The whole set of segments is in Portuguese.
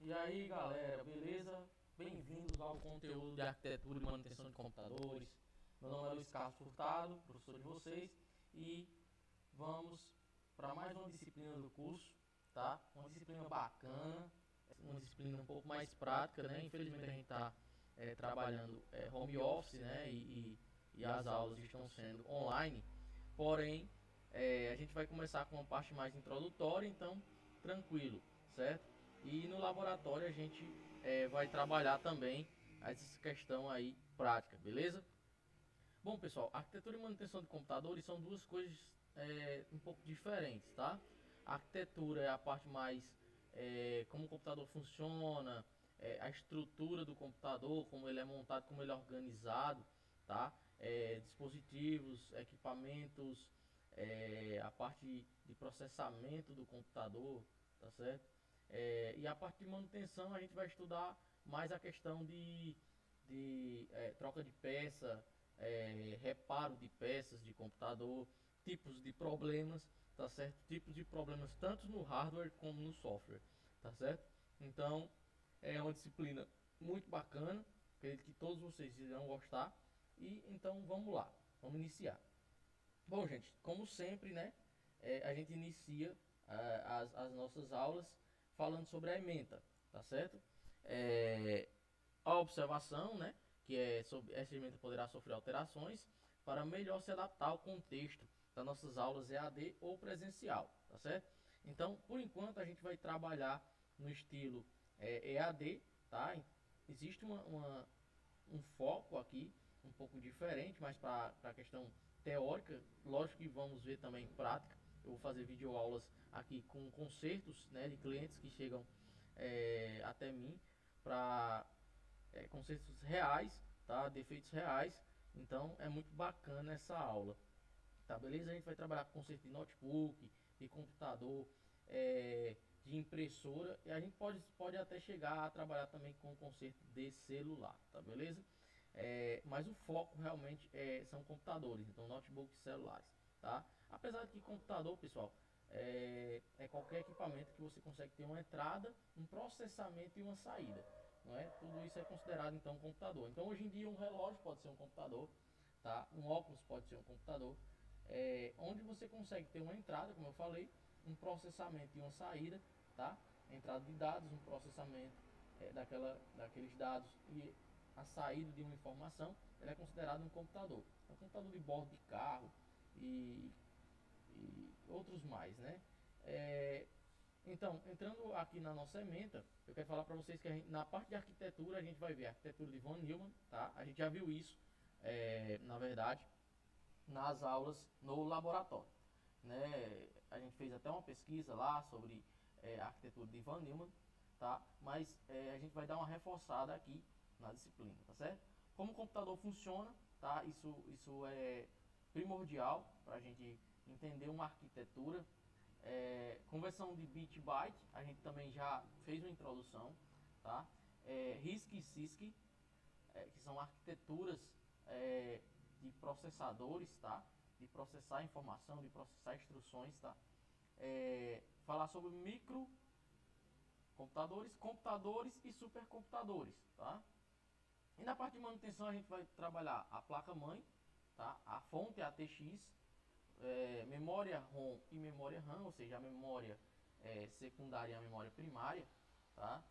E aí galera, beleza? Bem-vindos ao conteúdo de arquitetura e manutenção de computadores. Meu nome é Luiz Carlos Furtado, professor de vocês, e vamos para mais uma disciplina do curso, tá? Uma disciplina bacana, uma disciplina um pouco mais prática, né? Infelizmente a gente está trabalhando home office, né? E as aulas estão sendo online, porém a gente vai começar com uma parte mais introdutória, então tranquilo, certo? E no laboratório a gente vai trabalhar também essa questão aí prática, beleza? Bom pessoal, arquitetura e manutenção de computadores são duas coisas um pouco diferentes, tá? A arquitetura é a parte mais como o computador funciona, a estrutura do computador, como ele é montado, como ele é organizado, tá? Dispositivos, equipamentos, a parte de processamento do computador, tá certo? E a parte de manutenção a gente vai estudar mais a questão de troca de peça, reparo de peças de computador, tipos de problemas, tá certo? Tipos de problemas tanto no hardware como no software, tá certo? Então é uma disciplina muito bacana, acredito que todos vocês irão gostar. E então vamos lá, vamos iniciar. Bom gente, como sempre, né? A gente inicia as nossas aulas falando sobre a ementa, tá certo? A observação, né, que é sobre essa ementa poderá sofrer alterações para melhor se adaptar ao contexto das nossas aulas EAD ou presencial, tá certo? Então, por enquanto a gente vai trabalhar no estilo EAD, tá? Existe um foco aqui um pouco diferente, mas para a questão teórica, lógico que vamos ver também prática. Eu vou fazer videoaulas aqui com concertos, né, de clientes que chegam até mim para conceitos reais, tá? Defeitos reais. Então é muito bacana essa aula, tá? Beleza? A gente vai trabalhar com conceito de notebook, de computador, de impressora, e a gente pode até chegar a trabalhar também com o conceito de celular, tá? Beleza? Mas o foco realmente são computadores, então notebooks e celulares, tá? Apesar de que computador, pessoal, é qualquer equipamento que você consegue ter uma entrada, um processamento e uma saída, não é? Tudo isso é considerado então um computador. Então hoje em dia um relógio pode ser um computador, tá? Um óculos pode ser um computador, onde você consegue ter uma entrada, como eu falei, um processamento e uma saída, tá? Entrada de dados, um processamento daqueles dados e a saída de uma informação, ele é considerado um computador. É um computador de bordo de carro e, e outros mais, né? Então, entrando aqui na nossa ementa, eu quero falar para vocês que na parte de arquitetura a gente vai ver a arquitetura de Von Neumann, tá? A gente já viu isso, na verdade, nas aulas no laboratório, né? A gente fez até uma pesquisa lá sobre a arquitetura de Von Neumann, tá? Mas a gente vai dar uma reforçada aqui na disciplina, tá certo? Como o computador funciona, tá? Isso é primordial para a gente entender uma arquitetura. Conversão de bit byte, a gente também já fez uma introdução, tá? RISC e CISC, que são arquiteturas de processadores, tá? De processar informação, de processar instruções, tá? Falar sobre microcomputadores, computadores e supercomputadores, tá? E na parte de manutenção a gente vai trabalhar a placa-mãe, tá? A fonte ATX, memória ROM e memória RAM, ou seja, a memória secundária e a memória primária, tá?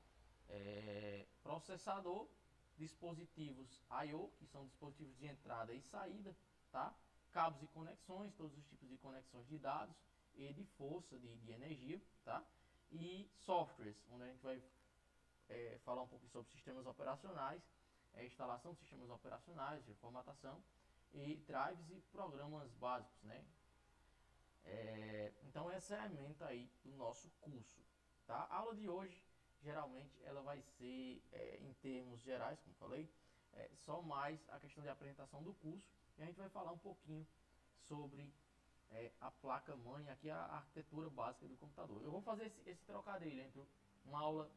Processador, dispositivos I/O, que são dispositivos de entrada e saída, tá? Cabos e conexões, todos os tipos de conexões de dados e de força, de energia, tá? E softwares, onde a gente vai falar um pouco sobre sistemas operacionais, instalação de sistemas operacionais, de formatação e drives e programas básicos, né? Então essa é a ementa aí do nosso curso, tá? A aula de hoje geralmente ela vai ser em termos gerais, como falei, só mais a questão de apresentação do curso, e a gente vai falar um pouquinho sobre a placa mãe, aqui a arquitetura básica do computador. Eu vou fazer esse trocadilho entre uma aula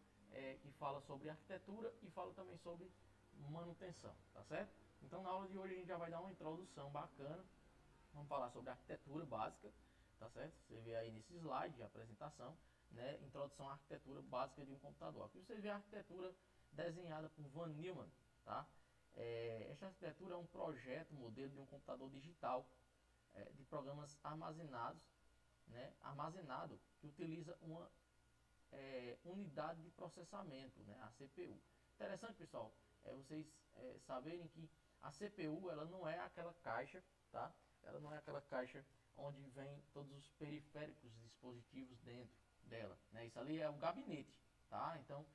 que fala sobre arquitetura e fala também sobre manutenção, tá certo? Então na aula de hoje a gente já vai dar uma introdução bacana, vamos falar sobre arquitetura básica, tá certo? Você vê aí nesse slide de apresentação, né, Introdução à Arquitetura Básica de um Computador. Aqui você vê a arquitetura desenhada por Von Neumann, tá? Esta arquitetura é um projeto, modelo de um computador digital de programas armazenados, né, armazenado, que utiliza uma unidade de processamento, né, a CPU. Interessante, pessoal, vocês saberem que a CPU ela não é aquela caixa, tá? Ela não é aquela caixa onde vem todos os periféricos dispositivos dentro dela, né? Isso ali é o gabinete, tá? Então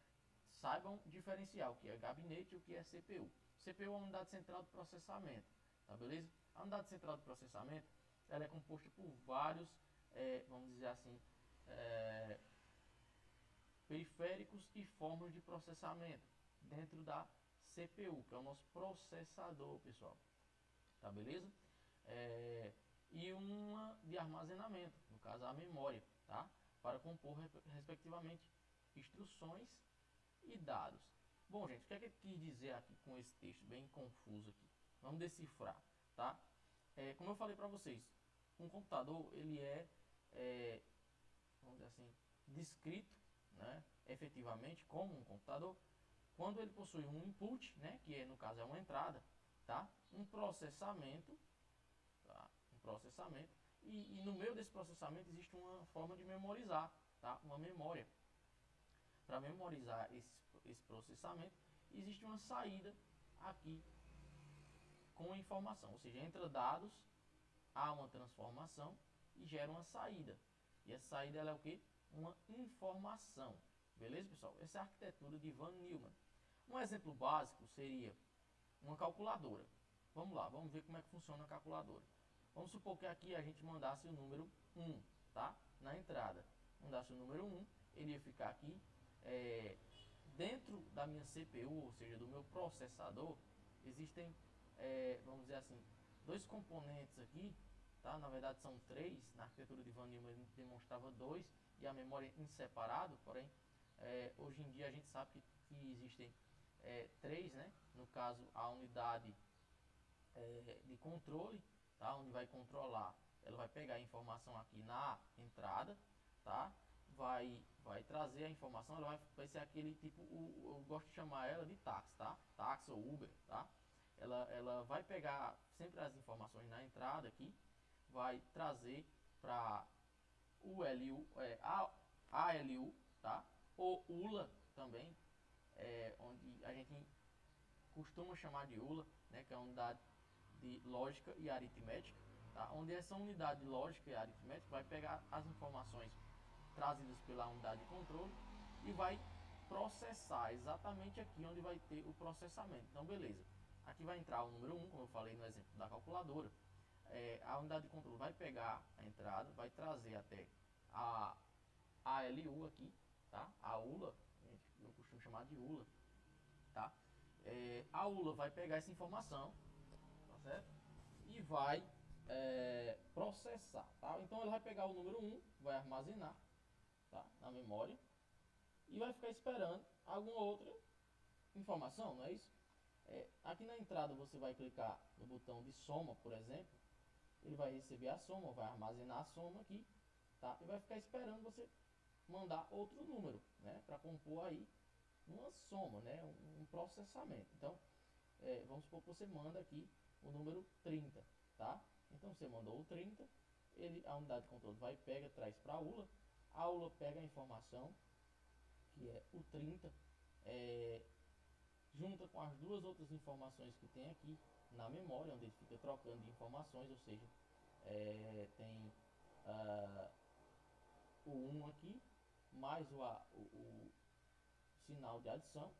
saibam diferenciar o que é gabinete e o que é CPU. CPU é uma unidade central de processamento, tá beleza? A unidade central de processamento ela é composta por vários, vamos dizer assim, periféricos e formas de processamento dentro da CPU, que é o nosso processador, pessoal, tá beleza? E uma de armazenamento, no caso a memória, tá? Para compor respectivamente instruções e dados. Bom, gente, o que é que ele quis dizer aqui com esse texto bem confuso aqui? Vamos decifrar, tá? Como eu falei para vocês, um computador ele vamos dizer assim, descrito, né, efetivamente como um computador quando ele possui um input, né, que no caso é uma entrada, tá? Um processamento, tá? Um processamento e no meio desse processamento existe uma forma de memorizar, tá? Uma memória. Para memorizar esse processamento existe uma saída aqui com informação, ou seja, entra dados, há uma transformação e gera uma saída. E essa saída ela é o que? Uma informação. Beleza, pessoal? Essa é a arquitetura de Von Neumann. Um exemplo básico seria uma calculadora. Vamos lá, vamos ver como é que funciona a calculadora. Vamos supor que aqui a gente mandasse o número 1, tá? Na entrada. Mandasse o número 1, ele ia ficar aqui dentro da minha CPU, ou seja, do meu processador. Existem, vamos dizer assim, dois componentes aqui, tá? Na verdade são três. Na arquitetura de Von Neumann ele demonstrava dois e a memória em separado, porém hoje em dia a gente sabe que existem três, né? No caso a unidade de controle, tá? Onde vai controlar, ela vai pegar a informação aqui na entrada, tá? Vai trazer a informação, ela vai ser aquele tipo, eu gosto de chamar ela de táxi, tá? Táxi ou Uber, tá? Ela vai pegar sempre as informações na entrada aqui, vai trazer para o LU, ALU, tá? Ou ULA também, onde a gente costuma chamar de ULA, né? Que é a unidade de lógica e aritmética, tá? Onde essa unidade de lógica e aritmética vai pegar as informações trazidas pela unidade de controle e vai processar exatamente aqui onde vai ter o processamento. Então, beleza. Aqui vai entrar o número 1, como eu falei no exemplo da calculadora. A unidade de controle vai pegar a entrada, vai trazer até a ALU aqui, tá? A ULA, eu costumo chamar de ULA, tá? A ULA vai pegar essa informação, tá certo? E vai processar, tá? Então ela vai pegar o número 1, vai armazenar, tá? Na memória e vai ficar esperando alguma outra informação, não é isso? Aqui na entrada você vai clicar no botão de soma, por exemplo, ele vai receber a soma, vai armazenar a soma aqui, tá? E vai ficar esperando você mandar outro número, né? Para compor aí uma soma, né? Um processamento. Então, vamos supor que você manda aqui o número 30, tá? Então você mandou o 30, a unidade de controle vai, pega, traz para a ULA pega a informação, que é o 30, junta com as duas outras informações que tem aqui na memória, onde ele fica trocando de informações, ou seja, tem o 1 aqui, mais o sinal de adição.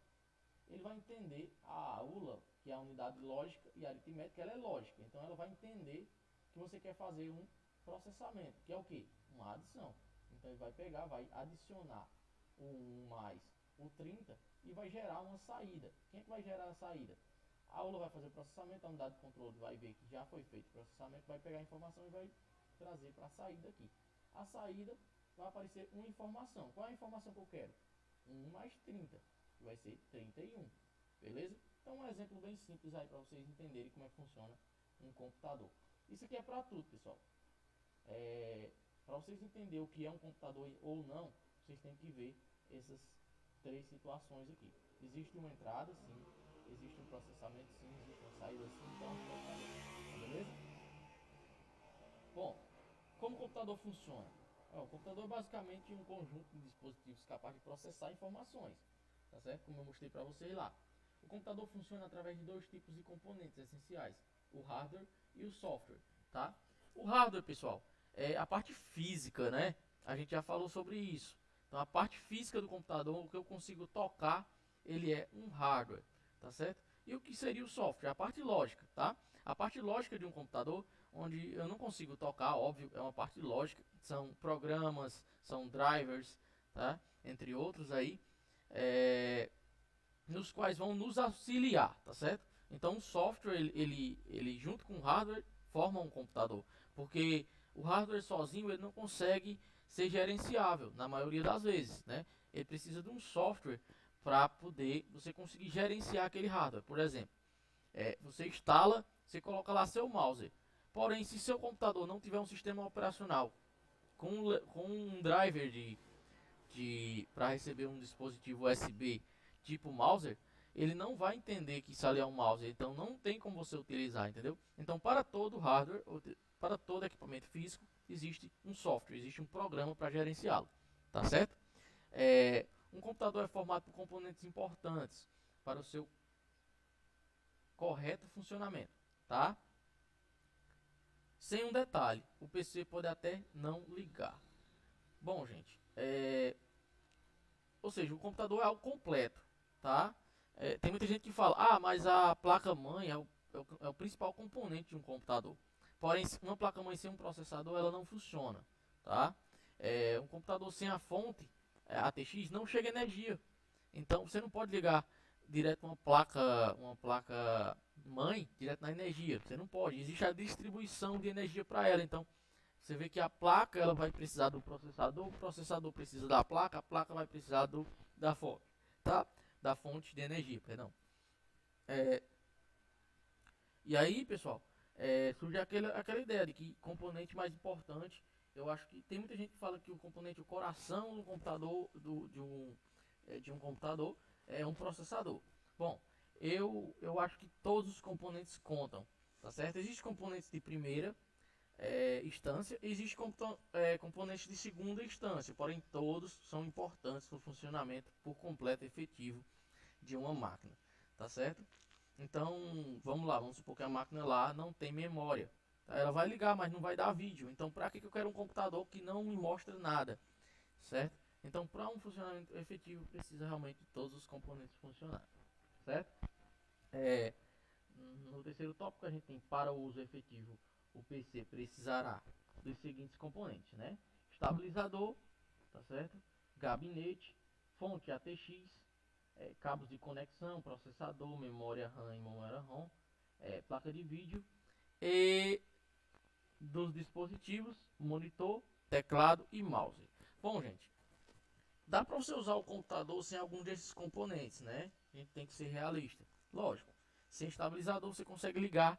Ele vai entender a ULA, que é a unidade lógica e aritmética, ela é lógica, então ela vai entender que você quer fazer um processamento, que é o que? Uma adição. Então ele vai pegar, vai adicionar o 1 mais o 30 e vai gerar uma saída. Quem é que vai gerar a saída? A ULA vai fazer o processamento, a unidade de controle vai ver que já foi feito o processamento, vai pegar a informação e vai trazer para a saída aqui. A saída vai aparecer uma informação. Qual é a informação que eu quero? 1 mais 30, que vai ser 31. Beleza? Então um exemplo bem simples aí para vocês entenderem como é que funciona um computador. Isso aqui é para tudo, pessoal. Para vocês entenderem o que é um computador ou não, vocês têm que ver essas três situações aqui. Existe uma entrada, sim. Existe um processamento, sim. Existe uma saída, sim. Então, beleza? Bom, como o computador funciona? O computador é basicamente um conjunto de dispositivos capazes de processar informações, tá certo? Como eu mostrei para vocês lá. O computador funciona através de dois tipos de componentes essenciais, o hardware e o software, tá? O hardware, pessoal, é a parte física, né? A gente já falou sobre isso. Então, a parte física do computador, o que eu consigo tocar, ele é um hardware, tá certo? E o que seria o software? A parte lógica, tá? A parte lógica de um computador, onde eu não consigo tocar, óbvio, é uma parte lógica, são programas, são drivers, tá? Entre outros aí, nos quais vão nos auxiliar, tá certo? Então o software, ele junto com o hardware, forma um computador, porque o hardware sozinho ele não consegue ser gerenciável, na maioria das vezes, né? Ele precisa de um software para poder você conseguir gerenciar aquele hardware. Por exemplo, você instala, você coloca lá seu mouse. Porém, se seu computador não tiver um sistema operacional com um driver para receber um dispositivo USB tipo mouse, ele não vai entender que isso ali é um mouse. Então não tem como você utilizar, entendeu? Então para todo hardware, para todo equipamento físico, existe um software, existe um programa para gerenciá-lo. Tá certo? Um computador é formado por componentes importantes para o seu correto funcionamento, tá? Sem um detalhe, o PC pode até não ligar. Bom, gente, ou seja, o computador é algo completo, tá? Tem muita gente que fala, mas a placa-mãe é o principal componente de um computador. Porém, uma placa-mãe sem um processador, ela não funciona, tá? Um computador sem a fonte, ATX, não chega energia. Então, você não pode ligar direto uma placa mãe direto na energia. Você não pode. Existe a distribuição de energia para ela. Então, você vê que a placa ela vai precisar do processador, o processador precisa da placa, a placa vai precisar da fonte, tá? Da fonte de energia, perdão. E aí, pessoal, surge aquela ideia de que componente mais importante, eu acho que tem muita gente que fala que o componente, o coração do computador, de um computador, é um processador. Bom, eu acho que todos os componentes contam, tá certo? Existem componentes de primeira instância, existem componentes de segunda instância, porém todos são importantes para o funcionamento por completo efetivo de uma máquina, tá certo? Então, vamos lá, vamos supor que a máquina lá não tem memória. Tá? Ela vai ligar, mas não vai dar vídeo. Então, para que eu quero um computador que não me mostra nada, certo? Então, para um funcionamento efetivo, precisa realmente de todos os componentes funcionarem, certo? No terceiro tópico, a gente tem para o uso efetivo, o PC precisará dos seguintes componentes, né? Estabilizador, tá certo? Gabinete, fonte ATX, cabos de conexão, processador, memória RAM e memória ROM, placa de vídeo e dos dispositivos, monitor, teclado e mouse. Bom, gente, dá para você usar o computador sem algum desses componentes, né? A gente tem que ser realista. Lógico, sem estabilizador você consegue ligar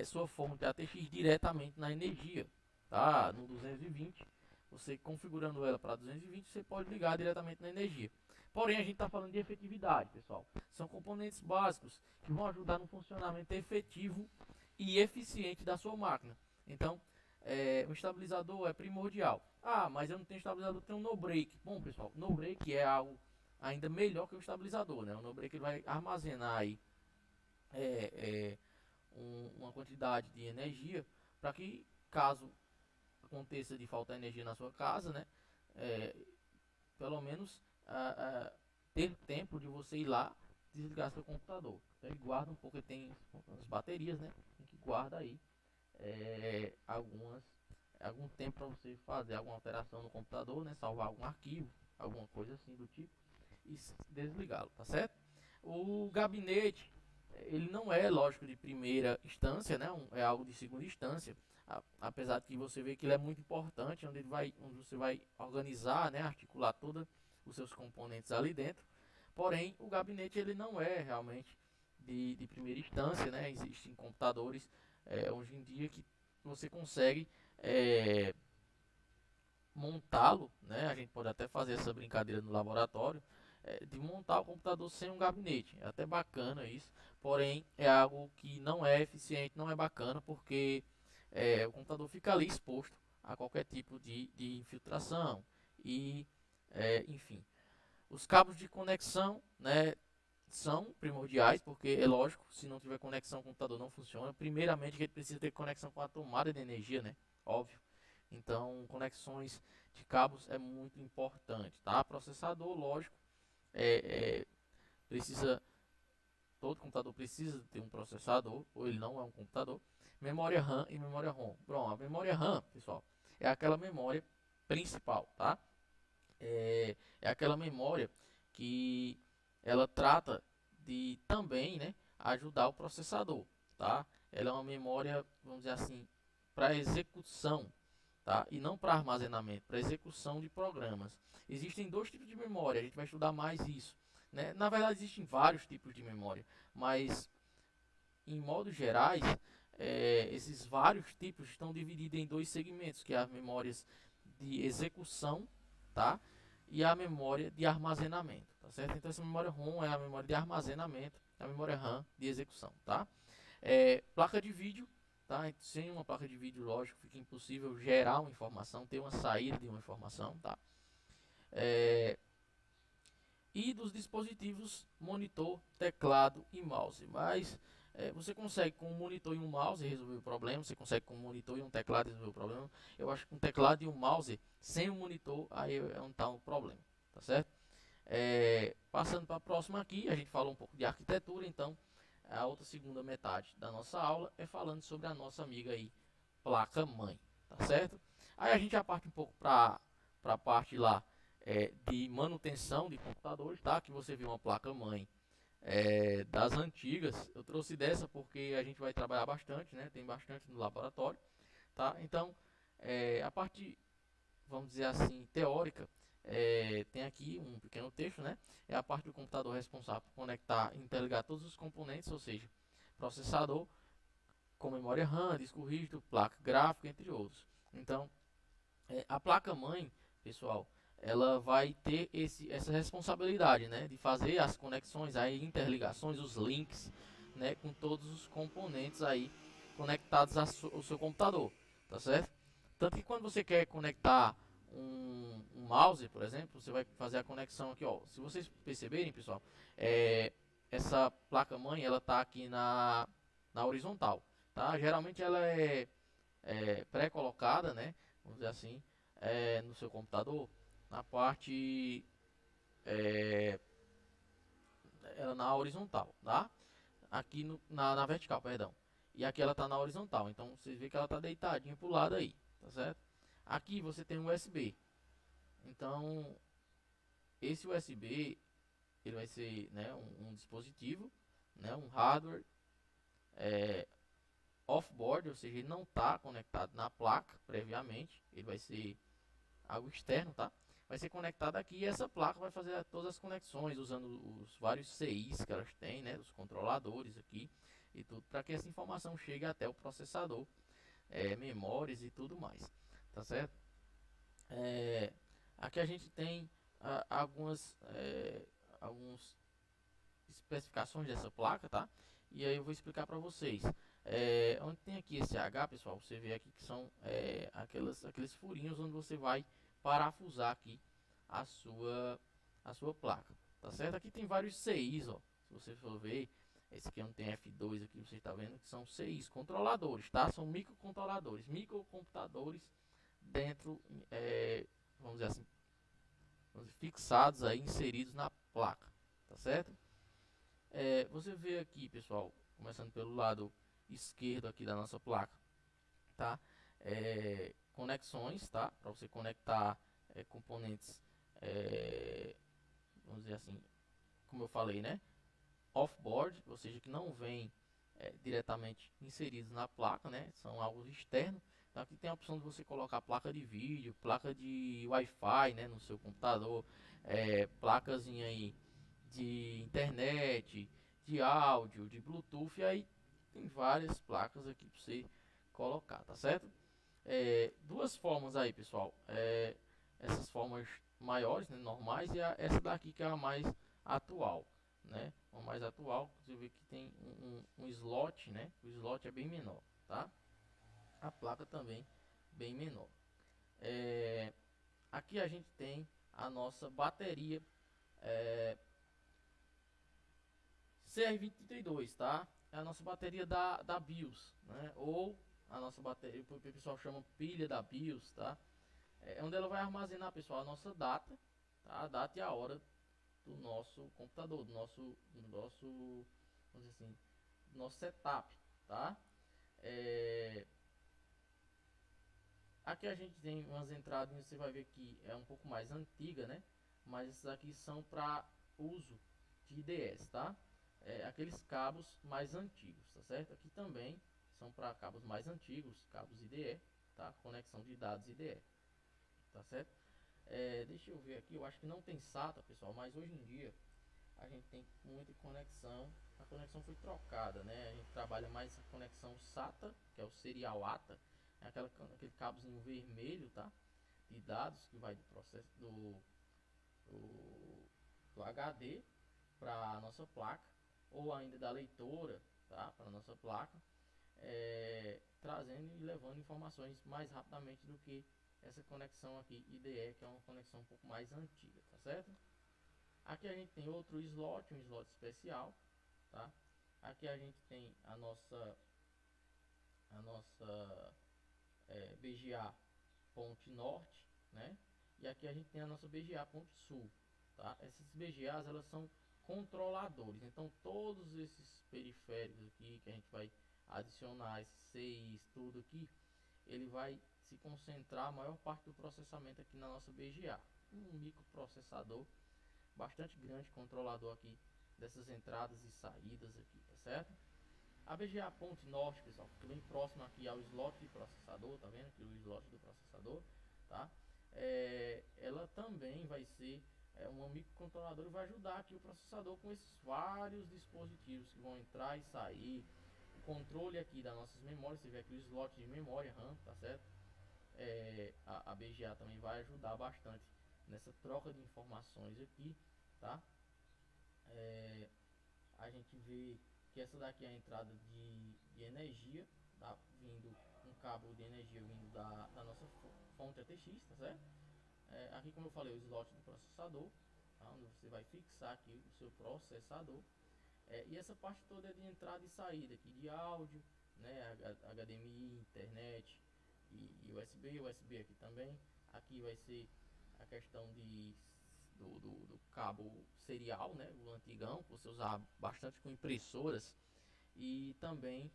sua fonte ATX diretamente na energia, tá? No 220, você configurando ela para 220, você pode ligar diretamente na energia. Porém, a gente está falando de efetividade, pessoal. São componentes básicos que vão ajudar no funcionamento efetivo e eficiente da sua máquina. Então, o estabilizador é primordial. Mas eu não tenho estabilizador, tenho um no-break. Bom, pessoal, no-break é algo ainda melhor que o estabilizador, né? O no-break ele vai armazenar aí uma quantidade de energia para que, caso aconteça de faltar energia na sua casa, né? Pelo menos ter tempo de você ir lá desligar seu computador. Então ele guarda um pouco, ele tem as baterias, né? Que guarda aí algum tempo para você fazer alguma alteração no computador, né? Salvar algum arquivo, alguma coisa assim do tipo e desligá-lo, tá certo? O gabinete ele não é lógico de primeira instância, né? É algo de segunda instância, apesar de que você vê que ele é muito importante, onde você vai organizar, né? Articular todos os seus componentes ali dentro. Porém, o gabinete ele não é realmente de primeira instância, né? Existem computadores hoje em dia que você consegue montá-lo, né? A gente pode até fazer essa brincadeira no laboratório, de montar o computador sem um gabinete. É até bacana isso, porém é algo que não é eficiente, não é bacana, porque o computador fica ali exposto a qualquer tipo de infiltração e, enfim, os cabos de conexão, né, são primordiais, porque é lógico, se não tiver conexão, o computador não funciona. Primeiramente, a gente precisa ter conexão com a tomada de energia, né? Óbvio. Então, conexões de cabos é muito importante, tá? Processador, lógico, é, precisa, todo computador precisa ter um processador, ou ele não é um computador. Memória RAM e memória ROM. Bom, a memória RAM, pessoal, é aquela memória principal, tá? É aquela memória que ela trata de também, né, ajudar o processador, tá? Ela é uma memória, vamos dizer assim, para execução, tá? E não para armazenamento, para execução de programas. Existem dois tipos de memória, a gente vai estudar mais isso, né? Na verdade, existem vários tipos de memória, mas em modos gerais, esses vários tipos estão divididos em dois segmentos, que é as memórias de execução, tá? E a memória de armazenamento, tá certo? Então essa memória ROM é a memória de armazenamento, a memória RAM de execução, tá? Placa de vídeo, tá? Sem uma placa de vídeo, lógico, fica impossível gerar uma informação, ter uma saída de uma informação, tá? E dos dispositivos monitor, teclado e mouse. Mas você consegue com um monitor e um mouse resolver o problema, você consegue com um monitor e um teclado resolver o problema. Eu acho que um teclado e um mouse sem o monitor aí é onde está o problema, tá certo? Passando para a próxima aqui, a gente falou um pouco de arquitetura, então a outra segunda metade da nossa aula é falando sobre a nossa amiga aí, placa mãe, tá certo? Aí a gente já parte um pouco para a parte lá de manutenção de computadores, tá? Que você viu uma placa mãe das antigas. Eu trouxe dessa porque a gente vai trabalhar bastante, né? Tem bastante no laboratório, tá? Então, a parte, vamos dizer assim, teórica, tem aqui um pequeno texto, né? É a parte do computador responsável por conectar e interligar todos os componentes, ou seja, processador com memória RAM, disco rígido, placa gráfica, entre outros. Então, a placa-mãe, pessoal, ela vai ter essa responsabilidade, né, de fazer as conexões, aí, interligações, os links, né, com todos os componentes aí conectados ao seu computador, tá certo? Tanto que quando você quer conectar um mouse, por exemplo, você vai fazer a conexão aqui, ó. Se vocês perceberem, pessoal, essa placa-mãe, ela tá aqui na horizontal, tá? Geralmente ela é pré-colocada, né? Vamos dizer assim, no seu computador, na parte ela na horizontal, tá? Aqui na vertical, perdão. E aqui ela está na horizontal, então você vê que ela está deitadinha pro lado aí, tá certo? Aqui você tem um USB. Então, esse USB ele vai ser, né, um dispositivo, né, um hardware off-board, ou seja, ele não está conectado na placa previamente, ele vai ser algo externo, tá? Vai ser conectado aqui e essa placa vai fazer todas as conexões usando os vários CIs que elas têm, né? Os controladores aqui e tudo, para que essa informação chegue até o processador, memórias e tudo mais, tá certo? Aqui a gente tem algumas especificações dessa placa, tá? E aí eu vou explicar para vocês. Onde tem aqui esse H, pessoal, você vê aqui que são aqueles furinhos onde você vai parafusar aqui a sua placa, tá certo? Aqui tem vários CIs, ó. Se você for ver, esse aqui não tem F2 aqui, você está vendo que são CIs, controladores, tá? São microcontroladores, microcomputadores dentro, vamos dizer assim, fixados aí, inseridos na placa, tá certo? Você vê aqui, pessoal, começando pelo lado esquerdo aqui da nossa placa, tá? Conexões, tá? Para você conectar componentes, vamos dizer assim, como eu falei, né? Off-board, ou seja, que não vem diretamente inseridos na placa, né? São algo externo. Então aqui tem a opção de você colocar placa de vídeo, placa de Wi-Fi, né, no seu computador, placas aí de internet, de áudio, de Bluetooth, e aí tem várias placas aqui para você colocar, tá certo? Duas formas aí, pessoal. essas formas maiores, né, normais, e essa daqui que é a mais atual, né? A mais atual, você vê que tem um slot, né? O slot é bem menor, tá? A placa também bem menor. Aqui a gente tem a nossa bateria CR2032, tá? É a nossa bateria da BIOS, né? Ou a nossa bateria, o pessoal chama pilha da BIOS, tá? É onde ela vai armazenar, pessoal, a nossa data, tá? A data e a hora do nosso computador, do nosso, vamos dizer assim, do nosso setup, tá? Aqui a gente tem umas entradas, você vai ver que é um pouco mais antiga, né? Mas essas aqui são para uso de IDS, tá? Aqueles cabos mais antigos, tá certo? Aqui também são para cabos mais antigos, cabos IDE, tá? Conexão de dados IDE, tá certo? Deixa eu ver aqui, eu acho que não tem SATA, pessoal, mas hoje em dia a gente tem muita conexão. A conexão foi trocada, né? A gente trabalha mais a conexão SATA, que é o serial ATA, é aquele cabozinho vermelho, tá? De dados que vai do processo do HD para a nossa placa, ou ainda da leitora, tá? Para a nossa placa, trazendo e levando informações mais rapidamente do que essa conexão aqui IDE, que é uma conexão um pouco mais antiga, tá certo? Aqui a gente tem outro slot, um slot especial, tá? Aqui a gente tem a nossa BGA Ponte Norte, né? E aqui a gente tem a nossa BGA Ponte Sul, tá? Essas BGAs, elas são controladores, então todos esses periféricos aqui que a gente vai adicionar, esses CIs, tudo aqui, ele vai se concentrar a maior parte do processamento aqui na nossa BGA, um microprocessador bastante grande, controlador aqui dessas entradas e saídas aqui, tá certo? A BGA Ponte Norte, pessoal, fica bem próximo aqui ao slot de processador, tá vendo aqui o slot do processador, tá? Ela também vai ser uma microcontroladora e vai ajudar aqui o processador com esses vários dispositivos que vão entrar e sair, o controle aqui das nossas memórias, você vê aqui o slot de memória RAM, tá certo? A BGA também vai ajudar bastante nessa troca de informações aqui, tá? A gente vê que essa daqui é a entrada de energia, tá? Vindo um cabo de energia vindo da nossa fonte ATX, tá certo? Aqui, como eu falei, o slot do processador, tá? Onde você vai fixar aqui o seu processador. E essa parte toda é de entrada e saída aqui de áudio, né? HDMI, internet e USB aqui também. Aqui vai ser a questão do cabo serial, né? O antigão, que você usava bastante com impressoras e também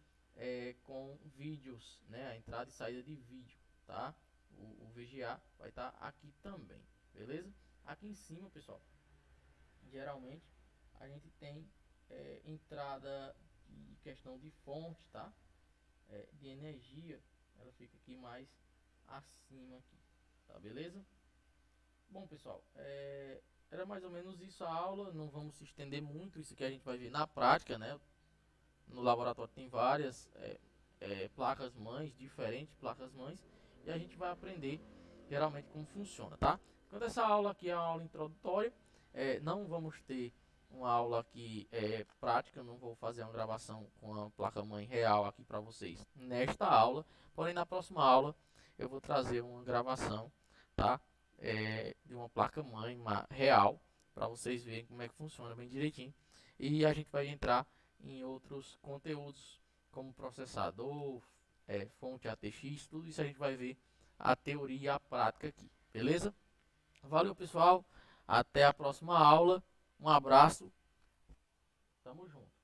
com vídeos, né? A entrada e saída de vídeo, tá? O VGA vai estar aqui também, beleza? Aqui em cima, pessoal, geralmente a gente tem entrada de questão de fonte, tá? De energia, ela fica aqui mais acima aqui, tá? Beleza? Bom, pessoal, era mais ou menos isso a aula. Não vamos se estender muito, isso que a gente vai ver na prática, né? No laboratório tem várias placas mães, diferentes placas mães, e a gente vai aprender geralmente como funciona, tá? Quanto essa aula aqui é uma aula introdutória, não vamos ter uma aula aqui prática, não vou fazer uma gravação com a placa mãe real aqui para vocês nesta aula, porém na próxima aula eu vou trazer uma gravação, tá? De uma placa mãe real para vocês verem como é que funciona bem direitinho, e a gente vai entrar em outros conteúdos como processador, fonte ATX, tudo isso a gente vai ver a teoria e a prática aqui, beleza? Valeu, pessoal, até a próxima aula, um abraço, tamo junto.